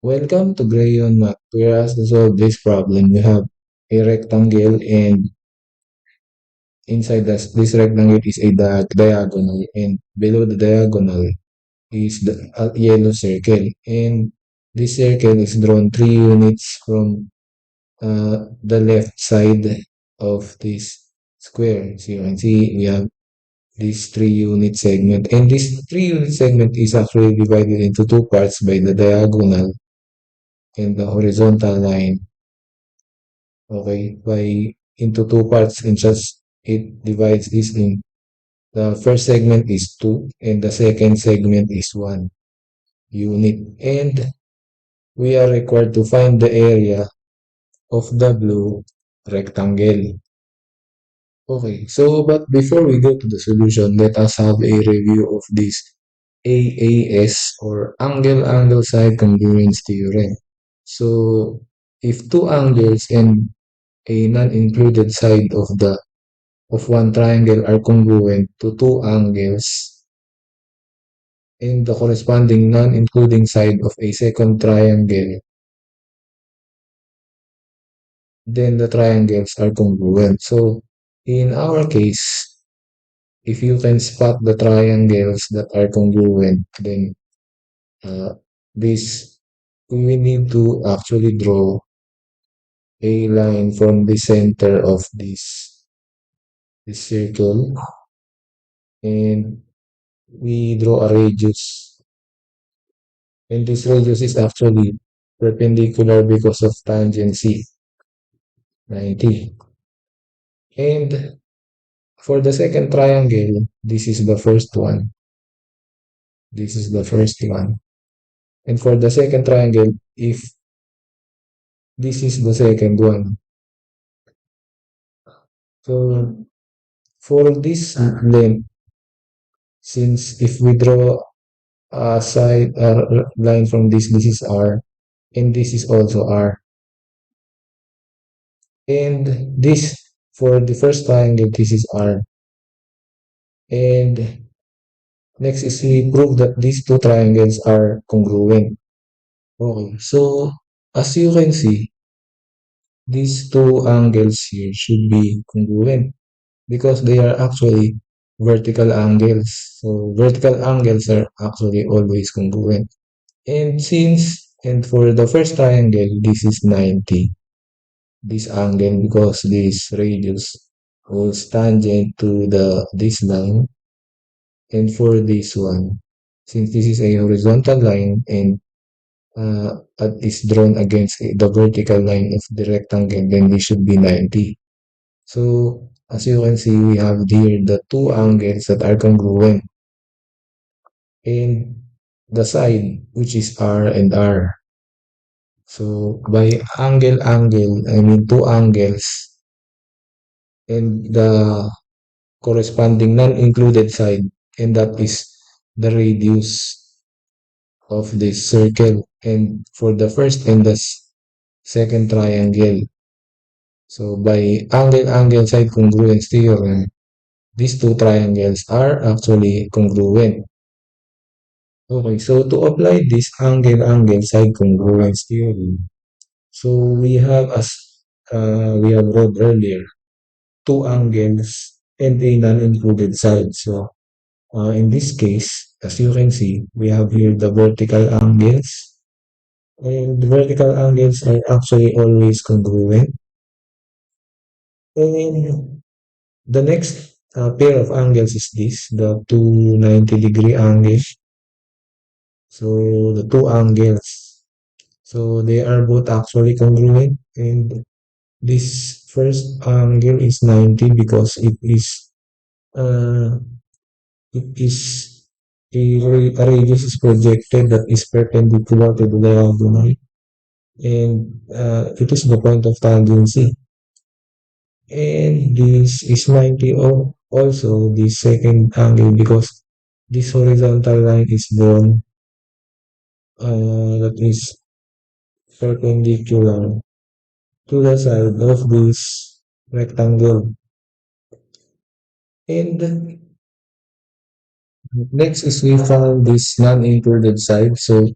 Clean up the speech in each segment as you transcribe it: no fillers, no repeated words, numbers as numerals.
Welcome to GrayYeon map. Whereas to solve this problem, you have a rectangle and inside this rectangle is a diagonal and below the diagonal is the yellow circle. And this circle is drawn 3 units from the left side of this square. So you can see we have this 3 unit segment and this 3 unit segment is actually divided into two parts by the diagonal and the horizontal line. Okay, by into two parts and just it divides this in the first segment is 2 and the second segment is 1 unit, and we are required to find the area of the blue rectangle. Okay, so but before we go to the solution, let us have a review of this AAS or angle side congruence theorem. So if two angles and a non-included side of one triangle are congruent to two angles and the corresponding non-including side of a second triangle, then the triangles are congruent. So in our case, if you can spot the triangles that are congruent, then uh, this we need to actually draw a line from the center of this circle, and we draw a radius, and this radius is actually perpendicular because of tangency 90. And for the second triangle, this is the first one. This is the first one. And for the second triangle, if this is the second one. So for this length, since if we draw a side line from this is R, and this is also R. And this, for the first triangle, this is R. And next is we prove that these two triangles are congruent. Okay, so as you can see, these two angles here should be congruent because they are actually vertical angles. So vertical angles are actually always congruent. And for the first triangle, this is 90, this angle, because this radius was tangent to this line. And for this one, since this is a horizontal line and is drawn against the vertical line of the rectangle, then this should be 90. So as you can see, we have here the two angles that are congruent and the side which is R and R. So by I mean two angles and the corresponding non-included side, and that is the radius of this circle, and for the first and the second triangle. So by angle side congruence theorem, these two triangles are actually congruent. Okay, so to apply this angle side congruence theorem, so we have read earlier, two angles and a non-included side. So in this case, as you can see, we have here the vertical angles, and the vertical angles are actually always congruent. And the next pair of angles is this, the two 90-degree angles. So the two angles, so they are both actually congruent, and this first angle is 90 because uh, it is a radius is projected that is perpendicular to the diagonal, and it is the point of tangency. And this is 90 also the second angle because this horizontal line is drawn that is perpendicular to the side of this rectangle. And next is we found this non-included side. So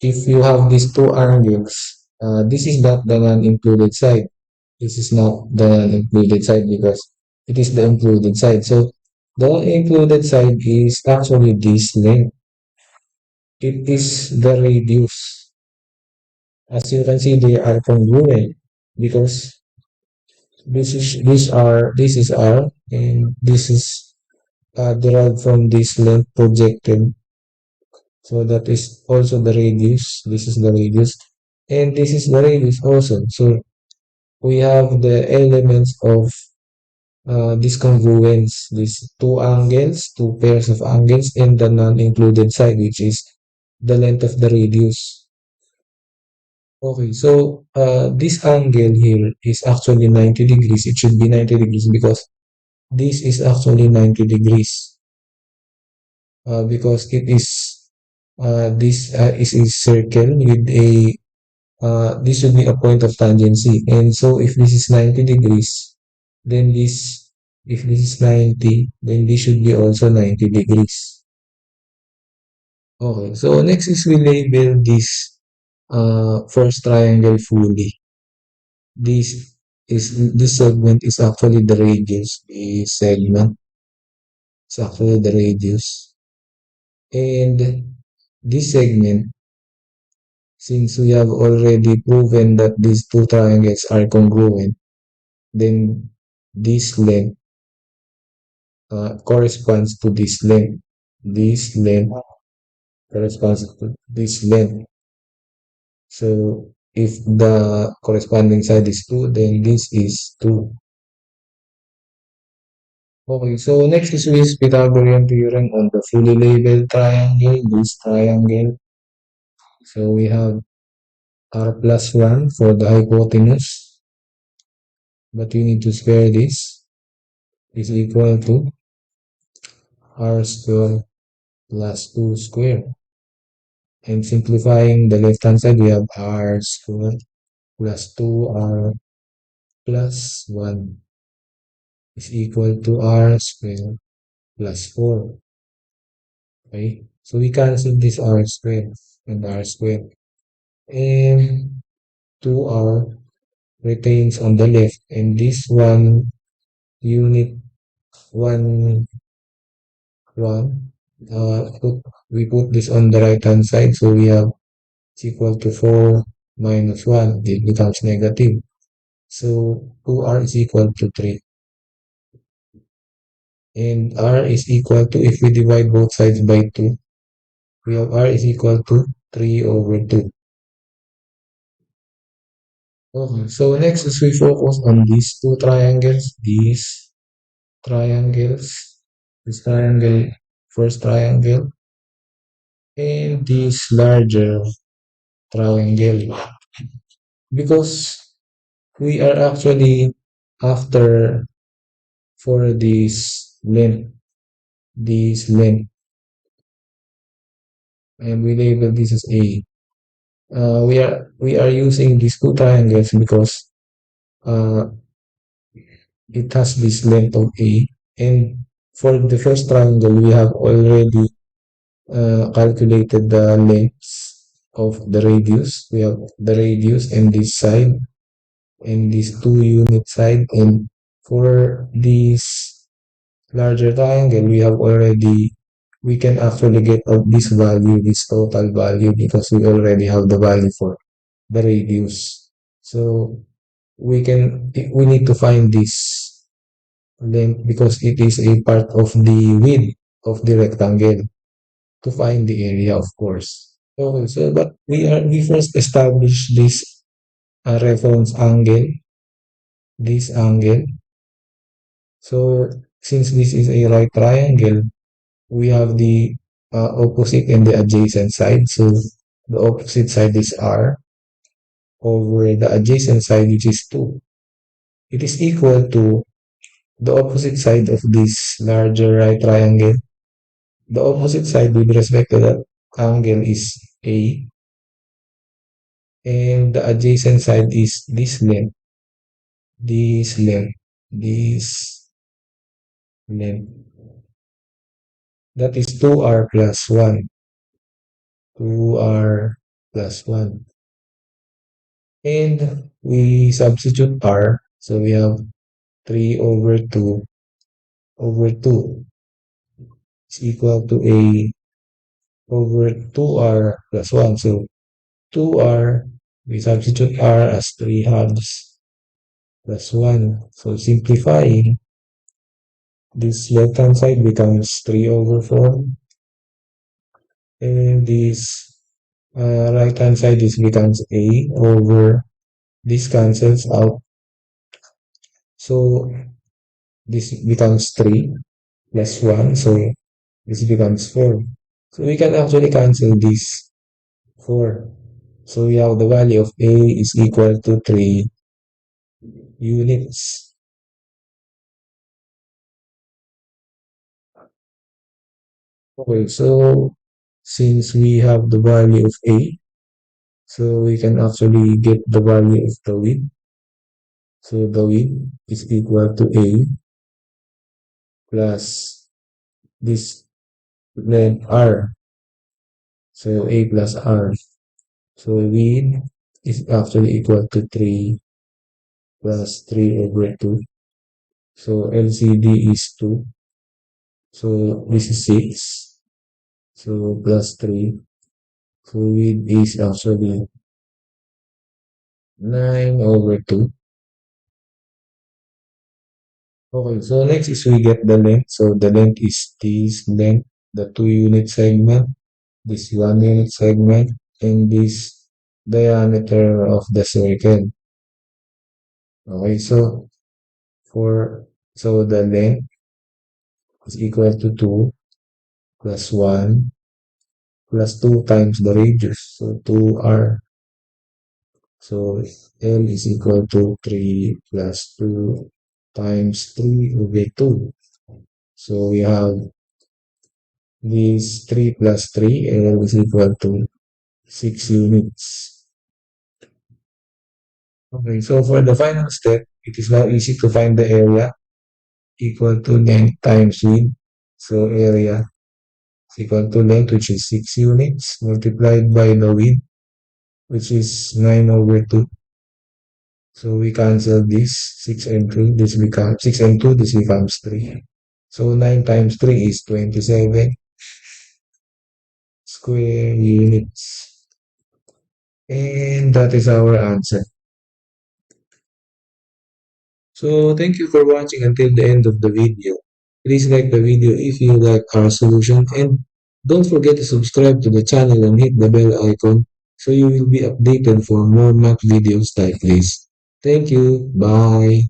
if you have these two angles, this is not the non-included side. This is not the non-included side because it is the included side. So the included side is actually this length. It is the radius. As you can see, they are congruent because this is R and this is derived from this length projected. So that is also the radius. This is the radius. And this is the radius also. So we have the elements of this congruence, these two angles, two pairs of angles, and the non-included side, which is the length of the radius. Okay, so this angle here is actually 90 degrees. It should be 90 degrees because this is actually 90 degrees because it is this is a circle with a this should be a point of tangency. And so if this is 90 degrees, then this, if this is 90, then this should be also 90 degrees. Okay, so next is we label this first triangle fully. This segment is actually the radius. The segment is actually the radius. And this segment, since we have already proven that these two triangles are congruent, then this length corresponds to this length. This length corresponds to this length. So if the corresponding side is 2, then this is 2. Okay, so next is with Pythagorean theorem on the fully labeled triangle, this triangle. So we have r plus 1 for the hypotenuse, but we need to square this is equal to r square plus 2 square. And simplifying the left-hand side, we have r squared plus 2r plus 1 is equal to r squared plus 4. Okay, so we cancel this r squared and r squared. And 2r retains on the left. And this one unit 1, 1, we put this on the right-hand side. So we have it's equal to 4 minus 1. It becomes negative. So 2r is equal to 3. And r is equal to, if we divide both sides by 2, we have r is equal to 3 over 2. Okay, so next is we focus on these two triangles, triangles, this triangle, first triangle, and this larger triangle. Because we are actually after for this length, and we label this as A. We are using these two triangles because uh, it has this length of A, and for the first triangle we have already calculated the lengths of the radius. We have the radius and this side and this 2 unit side, and for this larger triangle we can actually get out this value, this total value, because we already have the value for the radius. So we need to find this length because it is a part of the width of the rectangle to find the area, of course. Okay, so but we first establish this reference angle, this angle. So since this is a right triangle, we have the opposite and the adjacent side. So the opposite side is r over the adjacent side, which is 2. It is equal to the opposite side of this larger right triangle. The opposite side with respect to that angle is A, and the adjacent side is this length, this length, this length. That is 2r plus 1. 2r plus 1. And we substitute r. So we have 3 over 2 over 2 is equal to a over 2r plus 1. So 2r, we substitute r as 3 halves plus 1. So simplifying, this left hand side becomes 3 over 4. And this right hand side this becomes a over, this cancels out. So this becomes 3 plus 1. So this becomes 4. So we can actually cancel this 4. So we have the value of A is equal to 3 units. Okay, so since we have the value of A, so we can actually get the value of the width. So the width is equal to A plus this length R. So A plus R. So width is actually equal to 3 plus 3 over 2. So LCD is 2. So this is 6. So plus 3. So width is actually 9 over 2. Okay, so next is we get the length. So the length is this length, the 2 unit segment, this 1 unit segment, and this diameter of the circle. Okay, so the length is equal to 2 plus 1 plus 2 times the radius. So 2r. So L is equal to 3 plus 2 times 3 over 2. So we have this 3 plus 3, L is equal to 6 units. Okay, so for the final step, it is now easy to find the area equal to length times width. So area is equal to length, which is 6 units, multiplied by the width, which is 9 over 2. So we cancel this 6 and 3, this becomes 6 and 2, this becomes 3. So 9 times 3 is 27 square units. And that is our answer. So thank you for watching until the end of the video. Please like the video if you like our solution, and don't forget to subscribe to the channel and hit the bell icon so you will be updated for more math videos like this. Thank you. Bye.